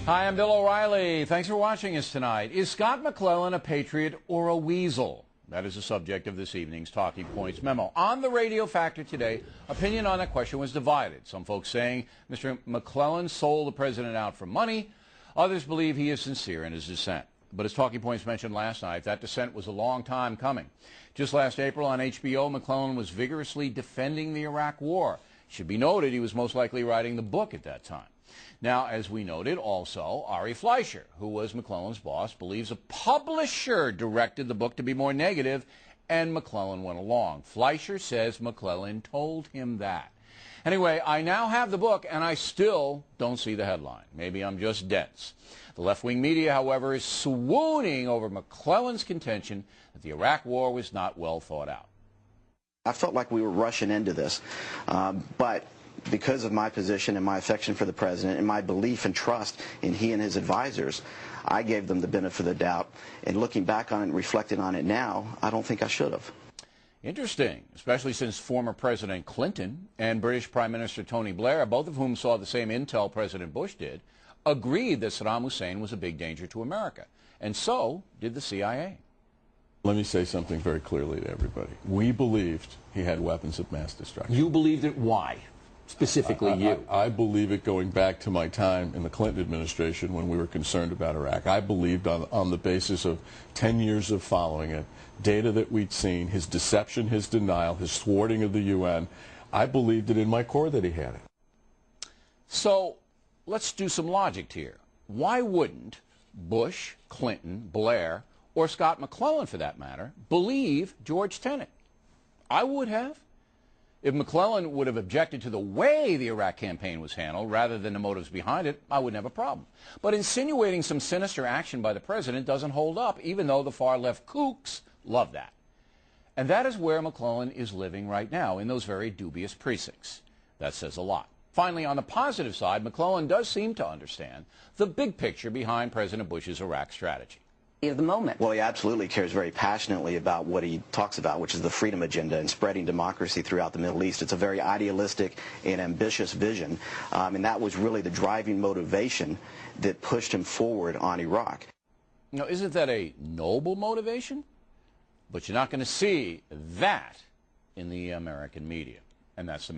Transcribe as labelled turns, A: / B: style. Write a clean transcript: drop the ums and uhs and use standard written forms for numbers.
A: Hi, I'm Bill O'Reilly. Thanks for watching us tonight. Is Scott McClellen a patriot or a weasel? That is the subject of this evening's Talking Points memo. On the Radio Factor today, opinion on that question was divided. Some folks saying Mr. McClellen sold the president out for money. Others believe he is sincere in his dissent. But as Talking Points mentioned last night, that dissent was a long time coming. Just last April on HBO, McClellen was vigorously defending the Iraq War. It should be noted he was most likely writing the book at that time. Now, as we noted, also, Ari Fleischer, who was McClellan's boss, believes a publisher directed the book to be more negative, and McClellen went along. Fleischer says McClellen told him that. Anyway, I now have the book, and I still don't see the headline. Maybe I'm just dense. The left-wing media, however, is swooning over McClellan's contention that the Iraq War was not well thought out.
B: I felt like we were rushing into this, but because of my position and my affection for the president and my belief and trust in he and his advisors, I gave them the benefit of the doubt. And looking back on it and reflecting on it now, I don't think I should have.
A: Interesting, especially since former President Clinton and British Prime Minister Tony Blair, both of whom saw the same intel President Bush did, agreed that Saddam Hussein was a big danger to America. And so did the CIA.
C: Let me say something very clearly to everybody. We believed he had weapons of mass destruction.
A: You believed it? Why? Specifically you.
C: I believe it going back to my time in the Clinton administration when we were concerned about Iraq. I believed on the basis of 10 years of following it, data that we'd seen, his deception, his denial, his thwarting of the UN, I believed it in my core that he had it.
A: So let's do some logic here. Why wouldn't Bush, Clinton, Blair, or Scott McClellen, for that matter, believe George Tenet? I would have. If McClellen would have objected to the way the Iraq campaign was handled rather than the motives behind it, I wouldn't have a problem. But insinuating some sinister action by the president doesn't hold up, even though the far-left kooks love that. And that is where McClellen is living right now, in those very dubious precincts. That says a lot. Finally, on the positive side, McClellen does seem to understand the big picture behind President Bush's Iraq strategy.
D: Of the moment.
B: Well, he absolutely cares very passionately about what he talks about, which is the freedom agenda and spreading democracy throughout the Middle East. It's a very idealistic and ambitious vision, and that was really the driving motivation that pushed him forward on Iraq.
A: Now, isn't that a noble motivation? But you're not going to see that in the American media, and that's the